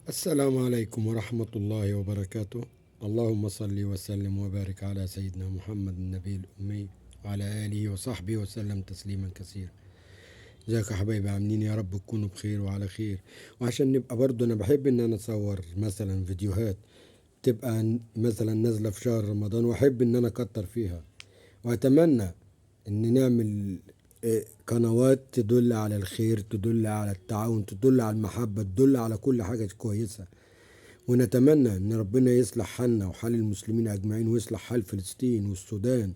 السلام عليكم ورحمة الله وبركاته. اللهم صل وسلم وبارك على سيدنا محمد النبي الأمي وعلى آله وصحبه وسلم تسليما كثيرا. ازيك يا حبايبي، عاملين يا رب تكونوا بخير وعلى خير. وعشان نبقى برضو أنا بحب إن أنا أصور مثلا فيديوهات تبقى مثلا نازلة في شهر رمضان، وأحب إن أنا أكتر فيها، وأتمنى إن نعمل قنوات تدل على الخير، تدل على التعاون، تدل على المحبة، تدل على كل حاجة كويسة. ونتمنى ان ربنا يصلح حالنا وحال المسلمين اجمعين، ويصلح حال فلسطين والسودان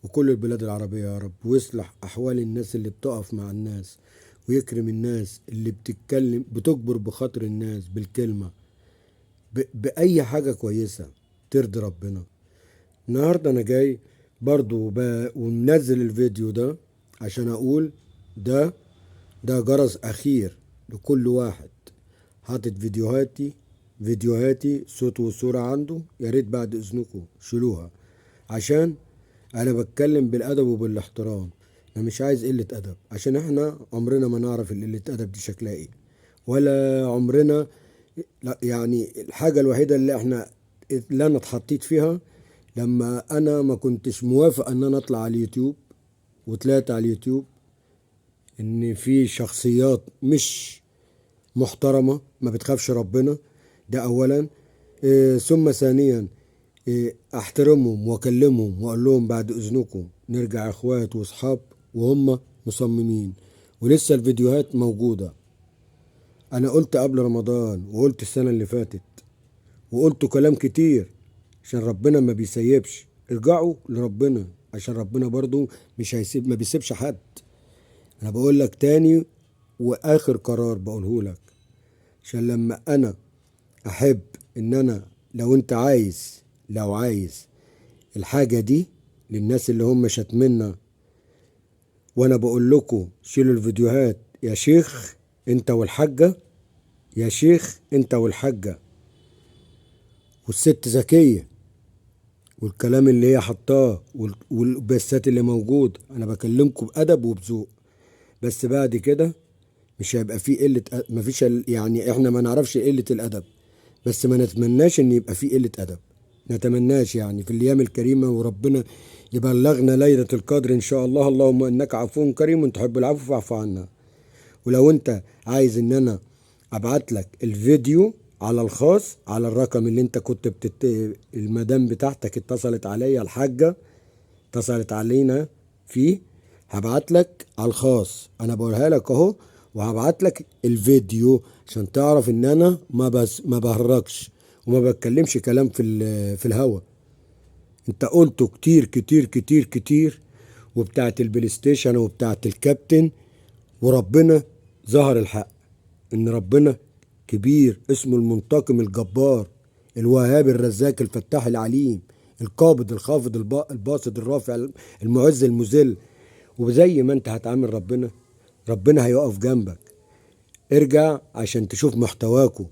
وكل البلاد العربية يا رب، ويصلح احوال الناس اللي بتقف مع الناس، ويكرم الناس اللي بتتكلم بتجبر بخاطر الناس بالكلمة، بأي حاجة كويسة ترضي ربنا. النهاردة انا جاي برضو ومنزل الفيديو ده عشان اقول ده ده جرس اخير لكل واحد حاطط فيديوهاتي صوت وصورة عنده. يا ريت بعد اذنكم شيلوها، عشان انا بتكلم بالادب وبالاحترام. انا مش عايز قلة ادب، عشان احنا عمرنا ما نعرف قلة ادب دي شكلها ايه، ولا عمرنا. لا، يعني الحاجة الوحيدة اللي انا اتحطيت فيها لما انا ما كنتش موافق ان انا اطلع على اليوتيوب، وطلعت على اليوتيوب، ان في شخصيات مش محترمة ما بتخافش ربنا. ده اولا. ثم ثانيا، احترمهم واكلمهم واقول لهم بعد اذنكم نرجع اخوات واصحاب، وهم مصممين، ولسه الفيديوهات موجودة. انا قلت قبل رمضان، وقلت السنة اللي فاتت، وقلت كلام كتير، عشان ربنا ما بيسيبش. ارجعوا لربنا، عشان ربنا برضو مش هيسيب، ما بيسيبش حد. انا بقول لك تاني واخر قرار بقوله لك، عشان لما انا احب ان انا، لو عايز الحاجة دي للناس اللي هم شتمنا، وانا بقول لكم شيلوا الفيديوهات يا شيخ انت والحاجة، يا شيخ انت والحاجة والست زكية، والكلام اللي هي حطاه والبثات اللي موجود. انا بكلمكم بأدب وبذوق، بس بعد كده مش هيبقى فيه مفيش يعني احنا ما نعرفش قلة الأدب، بس ما نتمناش ان يبقى فيه قلة أدب. نتمناش يعني في الأيام الكريمة، وربنا يبلغنا ليلة القدر إن شاء الله. اللهم إنك عفو كريم تحب العفو فاعف عنا. ولو أنت عايز إن أنا أبعت لك الفيديو على الخاص، على الرقم اللي أنت كنت المدام بتاعتك اتصلت عليا، الحاجة اتصلت علينا فيه، هبعت لك على الخاص. أنا بقولها لك أهو، وهبعت لك الفيديو عشان تعرف إن أنا ما بهرجش وما بتكلمش كلام في الهوا. انت قلته كتير كتير كتير كتير، وبتاعت البلاي ستيشن وبتاعت الكابتن، وربنا ظهر الحق، ان ربنا كبير، اسمه المنتقم الجبار، الوهاب الرزاق الفتاح العليم، القابض الخافض الباسط الرافع المعز المذل. وزي ما انت هتعامل ربنا، ربنا هيقف جنبك. ارجع عشان تشوف محتواكم.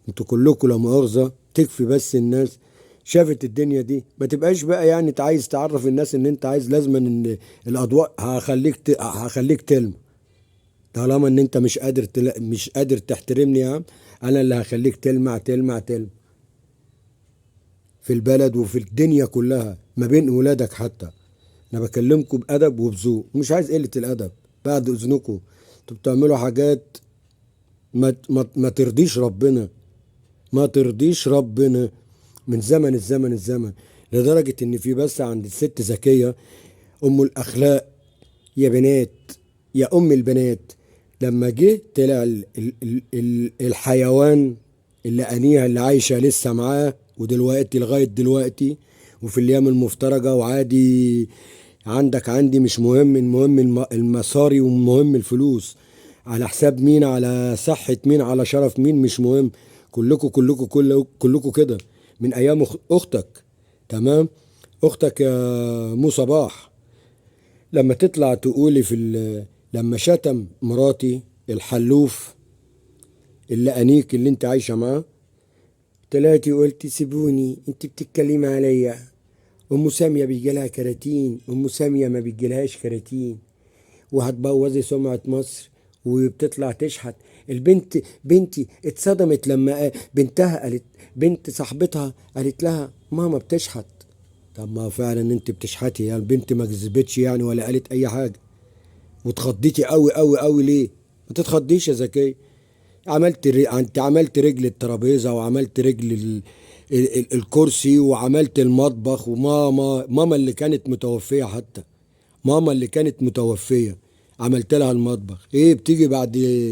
انتوا كلكم لا مؤاخذة، تكفي بس الناس شافت الدنيا دي، ما تبقاش بقى يعني انت عايز تعرف الناس ان انت عايز لازما ان الاضواء هخليك تلمع. طالما ان انت مش قادر تحترمني يا عم، انا اللي هخليك تلمع تلمع تلمع في البلد وفي الدنيا كلها، ما بين ولادك حتى. انا بكلمكم بادب وبذوق، مش عايز قلة الادب. بعد اذنكم انتوا بتعملوا حاجات ما ترضيش ربنا، ما ترضيش ربنا من الزمن، لدرجة ان في بس عند الست زكية ام الاخلاق، يا بنات، يا ام البنات، لما جه طلع الحيوان اللي انيها اللي عايشة لسه معاه ودلوقتي لغاية دلوقتي وفي الايام المفترجة وعادي، عندي مش مهم، المهم المصاري، والمهم الفلوس، على حساب مين، على صحة مين، على شرف مين، مش مهم. كلكم كده من ايام اختك. تمام. اختك يا مو صباح، لما تطلع تقولي لما شتم مراتي الحلوف اللي انيك اللي انت عايشة معاه، طلعتي قلتي سيبوني انت بتتكلمي عليا، ام سامية بيجيلها كراتين، ام سامية ما بيجيلهاش كراتين، وهتبوظي سمعة مصر، وبتطلع تشحت. البنت بنتي اتصدمت لما بنتها قالت، بنت صاحبتها قالت لها ماما بتشحت. طب ما فعلا انت بتشحتي، يعني البنت ما كذبتش يعني ولا قالت اي حاجه. واتخضيتي قوي قوي قوي ليه؟ ما تتخضيش يا زكيه. انت عملت رجل الترابيزه، وعملت رجل الكرسي، وعملت المطبخ، ماما اللي كانت متوفيه حتى، ماما اللي كانت متوفيه عملت لها المطبخ. ايه بتيجي بعد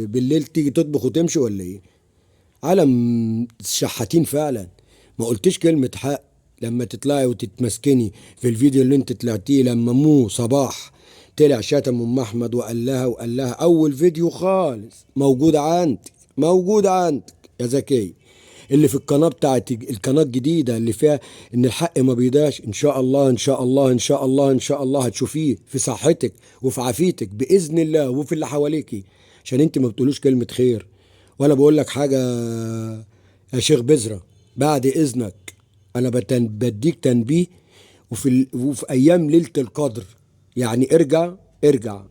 بالليل تيجي تطبخ وتمشي ولا ايه؟ عالم شحاتين فعلا. ما قلتش كلمة حق لما تطلعي وتتمسكني في الفيديو اللي انت طلعتيه، لما مو صباح طلع شتم ام احمد وقال لها اول فيديو خالص موجود عندك يا زكي، اللي في القناة بتاعت القناة الجديدة اللي فيها ان الحق ما بيضاش. ان شاء الله ان شاء الله ان شاء الله ان شاء الله هتشوفيه في صحتك وفي عافيتك باذن الله وفي اللي حواليكي، عشان انت ما بتقولوش كلمة خير. وانا بقول لك حاجة يا شيخ بزرة، بعد اذنك انا بديك تنبيه. وفي ايام ليلة القدر يعني ارجع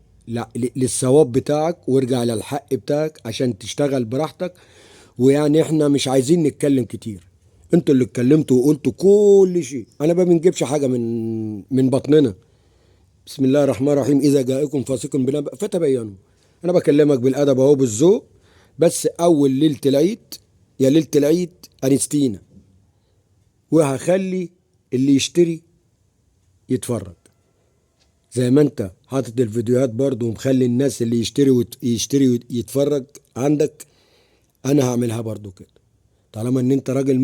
للصواب بتاعك، وارجع للحق بتاعك عشان تشتغل براحتك. ويعني احنا مش عايزين نتكلم كتير، انتوا اللي اتكلمتوا وقلتوا كل شيء، انا ما بنجيبش حاجة من بطننا. بسم الله الرحمن الرحيم، اذا جاءكم فاسق بنبأ فتبينوا. انا بكلمك بالادب اهو بالذوق. بس اول ليله العيد، يا ليله العيد انستينا، وهخلي اللي يشتري يتفرج زي ما انت حاطط الفيديوهات برضو ومخلي الناس اللي يشتري ويتفرج عندك. انا هعملها برضو كده. طالما ان انت راجل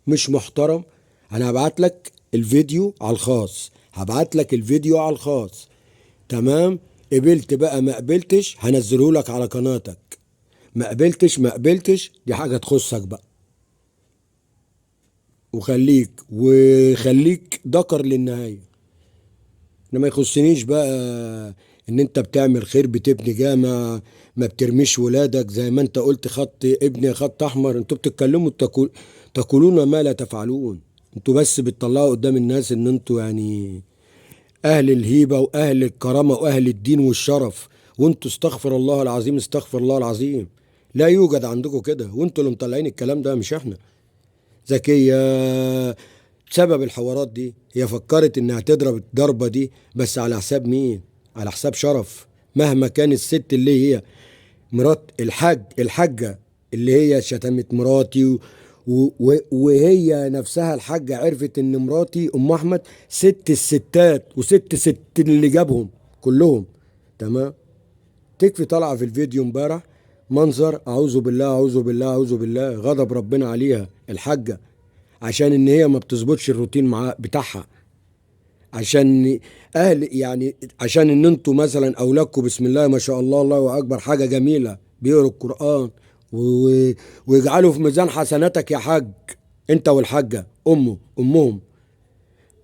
مش محترم انا هبعت لك الفيديو على الخاص، تمام. قبلت بقى ما قبلتش هنزله لك على قناتك. ما قبلتش دي حاجة تخصك بقى. وخليك ذكر للنهاية. انا ما يخصنيش بقى ان انت بتعمل خير، بتبني جامع، ما بترميش ولادك زي ما انت قلت خط ابني خط احمر. انتوا بتتكلموا تقولون ما لا تفعلون. انتوا بس بتطلعوا قدام الناس ان انتوا يعني اهل الهيبة واهل الكرامة واهل الدين والشرف، وانتوا استغفر الله العظيم استغفر الله العظيم. لا يوجد عندكم كده، وانتوا اللي مطلعين الكلام ده مش احنا. ذكية بسبب الحوارات دي هي فكرت انها تضرب الضربة دي، بس على حساب مين؟ على حساب شرف. مهما كان الست اللي هي مرات الحاجة اللي هي شتمت مراتي وهي نفسها الحاجة عرفت ان مراتي ام احمد ست الستات وست اللي جابهم كلهم، تمام. تكفي طالعة في الفيديو امبارح منظر اعوذ بالله اعوذ بالله اعوذ بالله، غضب ربنا عليها الحاجة، عشان ان هي ما بتظبطش الروتين بتاعها. عشان عشان ان انتوا مثلا اولادكم بسم الله ما شاء الله الله اكبر حاجة جميلة بيقروا القرآن ويجعلوا في ميزان حسناتك يا حاج، انت والحاجة امهم.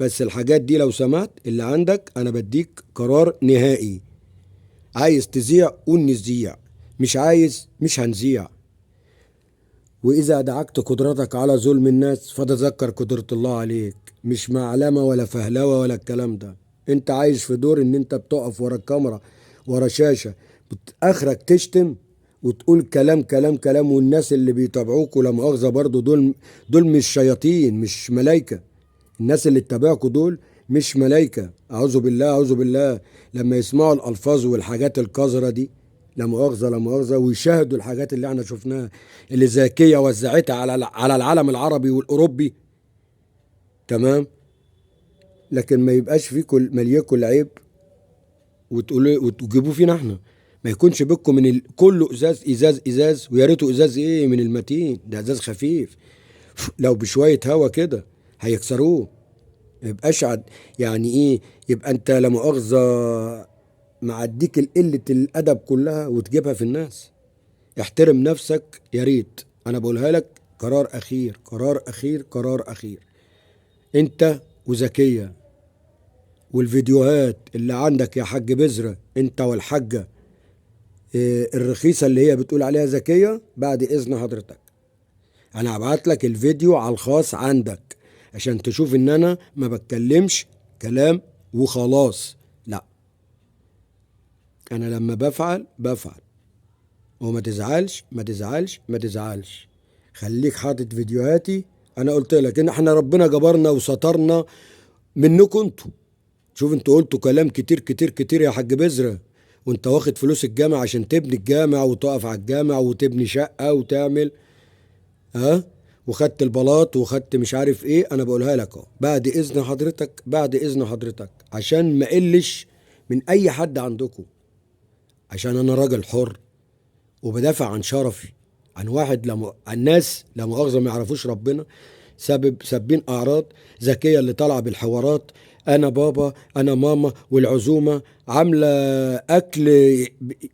بس الحاجات دي لو سمعت اللي عندك انا بديك قرار نهائي. عايز تذيع قول نذيع، مش عايز مش هنذيع. وإذا دعكت قدرتك على ظلم الناس فتذكر قدرة الله عليك. مش معلمة ولا فهلوة ولا الكلام ده. انت عايش في دور ان انت بتقف ورا الكاميرا ورا شاشة اخرك تشتم وتقول كلام، والناس اللي بيتابعوك ولا مؤاخذة برضو دول مش شياطين مش ملايكة. الناس اللي تتابعكوا دول مش ملايكة، أعوذ بالله أعوذ بالله. لما يسمعوا الألفاظ والحاجات القذرة دي لا مؤاخذة ويشاهدوا الحاجات اللي احنا شفناها اللي زكية وزعتها على العالم العربي والأوروبي، تمام. لكن ما يبقاش فيكم مليكوا العيب وتجيبوه فينا احنا. ما يكونش بكم كله ازاز ويا ريته ازاز ايه من المتين ده، ازاز خفيف لو بشوية هوا كده هيكسروه. ما يبقاش يعني ايه، يبقى انت لا مؤاخذة معديك قلة الأدب كلها وتجيبها في الناس. احترم نفسك يا ريت. أنا بقولها لك قرار أخير قرار أخير قرار أخير. أنت وزكية والفيديوهات اللي عندك يا حاج بذرة أنت والحاجة الرخيصة اللي هي بتقول عليها زكية، بعد إذن حضرتك أنا هبعت لك الفيديو على الخاص عندك عشان تشوف إن أنا ما بتكلمش كلام وخلاص. لا، انا لما بفعل. وما تزعلش ما تزعلش ما تزعلش. خليك حاطط فيديوهاتي. انا قلت لك ان احنا ربنا جبرنا وسترنا منكم انتوا. شوف انتوا قلتوا كلام كتير كتير كتير يا حاج بذرة، وانت واخد فلوس الجامع عشان تبني الجامع وتقف على الجامع وتبني شقة وتعمل، ها، وخدت البلاط وخدت مش عارف ايه. انا بقولها لك اهو، بعد اذن حضرتك، بعد اذن حضرتك، عشان ما قلش من اي حد عندكم، عشان انا راجل حر وبدافع عن شرفي، عن واحد الناس لا مؤاخذة ما يعرفوش ربنا، سابين اعراض ذكيه اللي طالعه بالحوارات، انا بابا انا ماما، والعزومه عامله اكل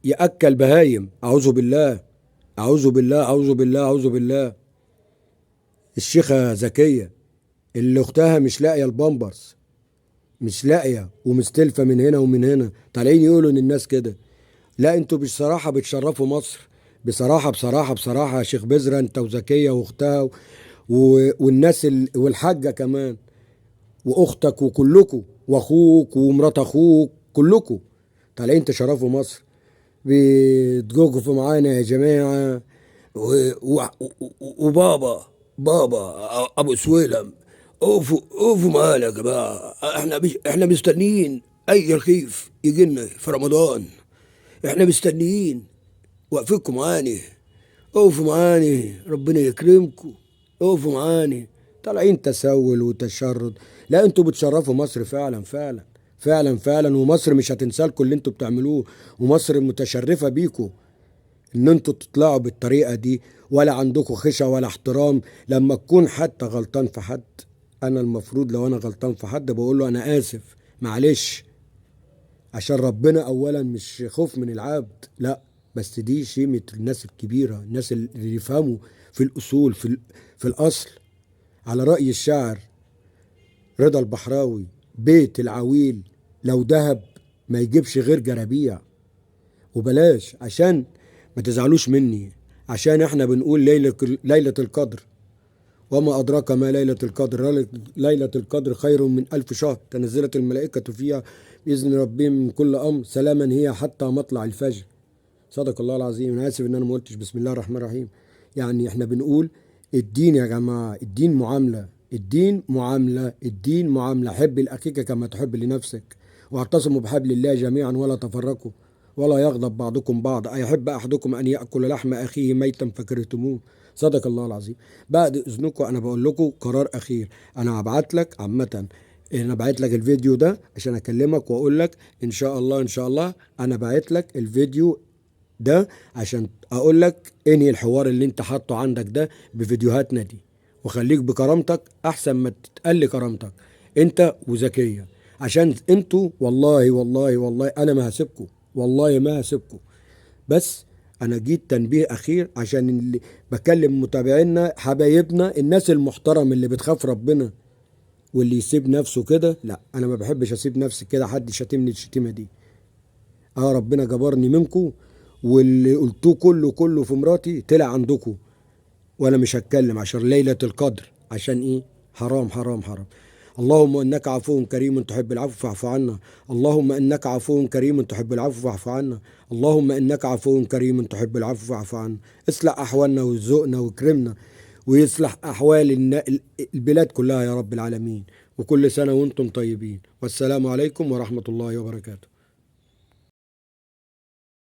ياكل بهايم. اعوذ بالله اعوذ بالله اعوذ بالله اعوذ بالله. الشيخه زكيه اللي اختها مش لاقيه البامبرز، مش لاقيه ومستلفه من هنا ومن هنا، طالعين يقولوا ان الناس كده. لا انتوا بصراحه بتشرفوا مصر، بصراحه بصراحه بصراحه يا شيخ بذرة، انت وزكيه واختها والناس والحاجه كمان واختك وكلكم واخوك ومرات اخوك كلكم طالعين تشرفوا مصر، بتجوجوا معانا يا جماعه. وبابا ابو سويلم، اوفوا معانا يا جماعه، احنا مستنيين اي رغيف يجي لنا في رمضان، احنا مستنيين وقفكم معاني، اوقفوا معاني ربنا يكرمكم، اوقفوا معاني. طالعين تسول وتشرد. لا انتوا بتشرفوا مصر فعلا فعلا فعلا فعلا، ومصر مش هتنسالكم اللي انتوا بتعملوه، ومصر متشرفة بيكم ان انتوا تطلعوا بالطريقة دي، ولا عندكم خشة ولا احترام. لما تكون حتى غلطان في حد، انا المفروض لو انا غلطان في حد بقول له انا اسف معلش، عشان ربنا اولا، مش خوف من العبد، لا، بس دي شيمة الناس الكبيرة، الناس اللي يفهموا في الأصول، في الأصل. على رأي الشاعر رضا البحراوي، بيت العويل لو دهب ما يجيبش غير جرابيع. وبلاش عشان ما تزعلوش مني، عشان احنا بنقول ليلة القدر، وما أدراك ما ليلة القدر، ليلة القدر خير من 1000 شهر، تنزلت الملائكة فيها بإذن ربهم من كل أمر، سلاما هي حتى مطلع الفجر. صدق الله العظيم. انا اسف ان انا ما قلتش بسم الله الرحمن الرحيم. يعني احنا بنقول الدين يا جماعه، الدين معامله، الدين معامله، الدين معامله. حب لاخيك كما تحب لنفسك، واعتصموا بحبل الله جميعا ولا تفرقوا، ولا يغضب بعضكم بعض، ايحب احدكم ان ياكل لحم اخيه ميتا فكرهتموه. صدق الله العظيم. بعد اذنكم انا بقول لكم قرار اخير، انا هبعت لك عامه، انا بعت لك الفيديو ده عشان اكلمك واقول لك ان شاء الله ان شاء الله. انا بعت لك الفيديو ده عشان اقول لك انهي الحوار اللي انت حاطه عندك ده بفيديوهاتنا دي، وخليك بكرامتك احسن ما تتقل كرامتك انت وزكية، عشان انتوا والله والله والله انا ما هسيبكم، والله ما هسيبكم. بس انا جيت تنبيه اخير عشان اللي بكلم متابعينا حبايبنا، الناس المحترم اللي بتخاف ربنا، واللي يسيب نفسه كده لا، انا ما بحبش اسيب نفسي كده حد شتمني الشتيمه دي. اه ربنا جبرني منكم، واللي قلتوه كله في مراتي طلع عندكم، وانا مش هتكلم عشان ليلة القدر، عشان ايه؟ حرام حرام حرام. اللهم انك عفو كريم تحب العفو فاعف عنا، اللهم انك عفو كريم تحب العفو فاعف عنا، اللهم انك عفو كريم تحب العفو فاعف عنا. اصلح احوالنا وارزقنا واكرمنا، ويصلح احوال البلاد كلها يا رب العالمين. وكل سنة وانتم طيبين، والسلام عليكم ورحمة الله وبركاته.